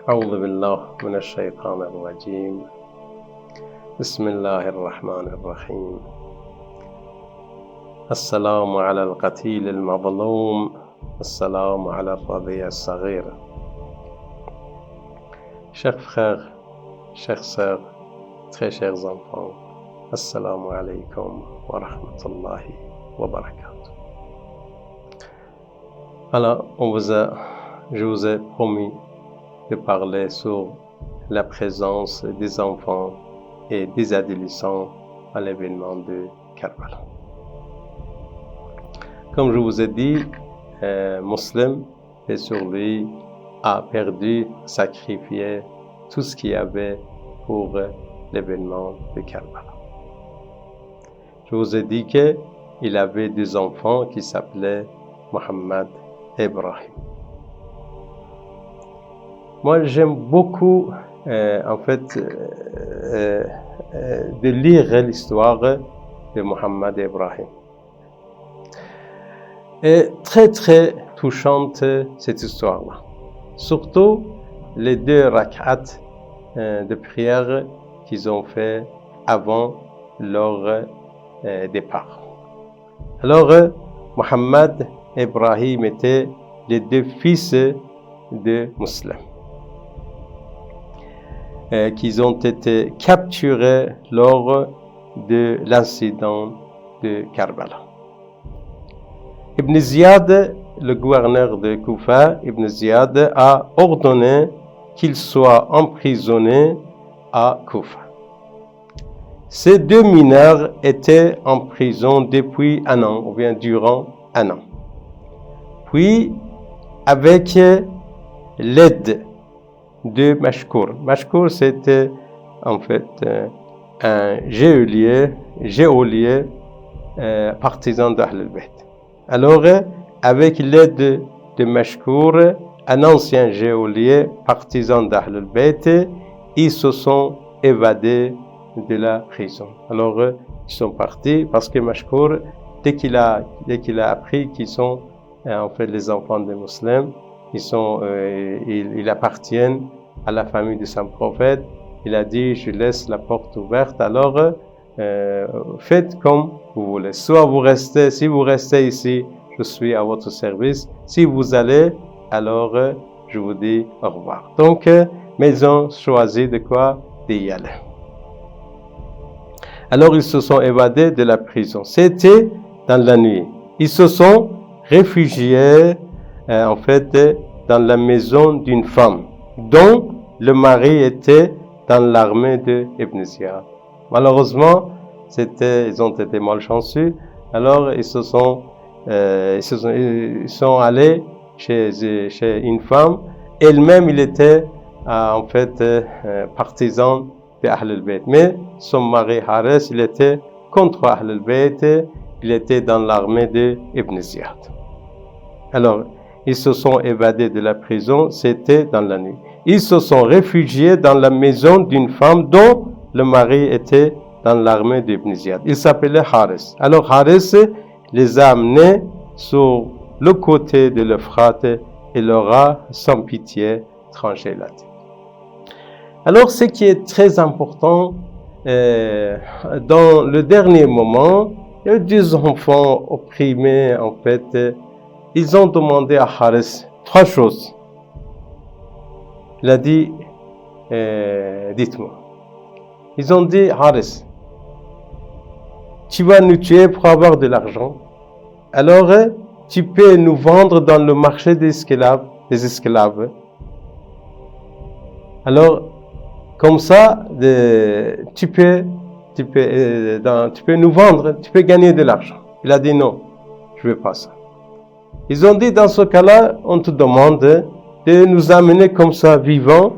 أعوذ بالله من الشيطان الرجيم بسم الله الرحمن الرحيم السلام على القتيل المظلوم السلام على الرضيع الصغير. Chers frères, chères sœurs, très chers enfants, Assalamu alaikum wa rahmatullahi wa barakatuh. Alors, je vous ai promis de parler sur la présence des enfants et des adolescents à l'événement de Karbala. Comme je vous ai dit, Muslim, et sur lui, a perdu, sacrifié tout ce qu'il y avait pour l'événement de Karbala. Je vous ai dit qu'il avait deux enfants qui s'appelaient Mohammed et Ibrahim. Moi, j'aime beaucoup, de lire l'histoire de Mohammed et Ibrahim. Et très, très touchante, cette histoire-là. Surtout, les deux rak'at de prière qu'ils ont fait avant leur départ. Alors, Mohammed et Ibrahim étaient les deux fils de Muslim, qui ont été capturés lors de l'incident de Karbala. Ibn Ziyad, le gouverneur de Koufa, Ibn Ziyad a ordonné qu'il soit emprisonné à Koufa. Ces deux mineurs étaient en prison depuis un an, ou bien durant un an. Puis, avec l'aide de Mashkour. Mashkour, c'était en fait un géolier partisan d'Ahl al-Bayt. Alors, avec l'aide de Mashkour, un ancien géolier partisan d'Ahl al-Bayt, ils se sont évadés de la prison. Alors, ils sont partis parce que Mashkour, dès qu'il a appris qu'ils sont en fait les enfants des musulmans, ils appartiennent à la famille de son prophète. Il a dit, je laisse la porte ouverte, alors faites comme vous voulez. Soit si vous restez ici, je suis à votre service. Si vous allez, alors je vous dis au revoir. Donc, mais ils ont choisi d'y aller. Alors, ils se sont évadés de la prison. C'était dans la nuit. Ils se sont réfugiés, dans la maison d'une femme, dont le mari était dans l'armée de Ibn Ziyad. Malheureusement, ils ont été malchanceux. Alors, ils sont allés chez une femme. Elle-même, il était, partisan de Ahl al-Bayt. Mais son mari Haris, il était contre Ahl al-Bayt. Il était dans l'armée de Ibn Ziyad. Alors, ils se sont évadés de la prison, c'était dans la nuit. Ils se sont réfugiés dans la maison d'une femme dont le mari était dans l'armée d'Ibn Ziyad. Il s'appelait Haris. Alors Haris les a amenés sur le côté de l'Euphrate et leur a, sans pitié, tranché la tête. Alors ce qui est très important, dans le dernier moment, il y a deux enfants opprimés, ils ont demandé à Haris 3 choses. Il a dit, dites-moi. Ils ont dit, Haris, tu vas nous tuer pour avoir de l'argent. Alors, tu peux nous vendre dans le marché des esclaves. Alors, comme ça, tu peux nous vendre, tu peux gagner de l'argent. Il a dit non, je ne veux pas ça. Ils ont dit, dans ce cas-là, on te demande de nous amener comme ça, vivants,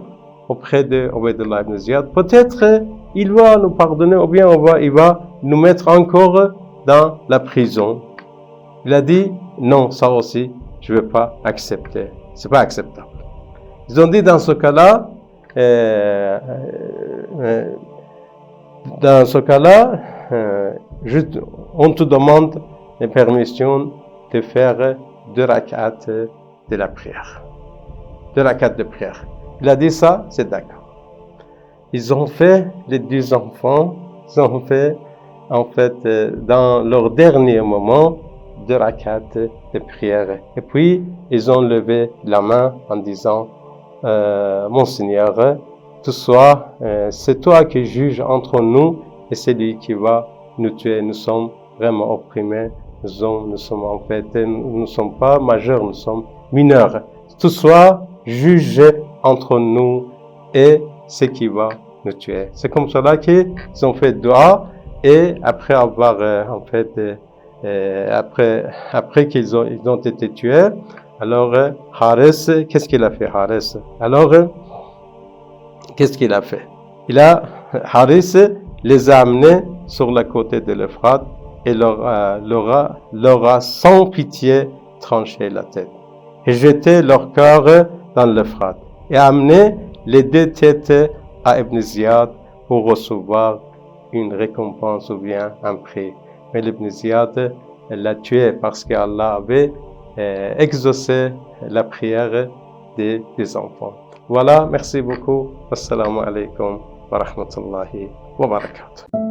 auprès de Ubaydullah ibn Ziyad. Peut-être, il va nous pardonner, ou bien il va nous mettre encore dans la prison. Il a dit, non, ça aussi, je ne vais pas accepter. C'est pas acceptable. Ils ont dit, dans ce cas-là, on te demande la permission de faire 2 rak'at de la prière. 2 rak'at de prière. Il a dit ça, c'est d'accord. Ils ont fait, les 2 enfants, ils ont fait, en fait, dans leur dernier moment, 2 rakats de prière. Et puis, ils ont levé la main en disant, mon Seigneur, ce soir, c'est toi qui juges entre nous et c'est lui qui va nous tuer. Nous sommes vraiment opprimés. Nous sommes en fait, nous ne sommes pas majeurs, nous sommes mineurs. Ce soir, juge entre nous et ce qui va nous tuer. C'est comme cela qu'ils ont fait dua et après avoir, en fait, après qu'ils ont été tués, alors Haris, qu'est-ce qu'il a fait Haris? Alors, qu'est-ce qu'il a fait? Haris les a amenés sur le côté de l'Euphrate et leur a sans pitié tranché la tête et jeté leur corps dans l'Euphrate et a amené les 2 têtes à Ibn Ziyad pour recevoir une récompense ou bien un prix. Mais Ibn Ziyad l'a tué parce qu'Allah avait exaucé la prière des enfants. Voilà, merci beaucoup. Assalamu alaikum wa rahmatullahi wa barakatuh.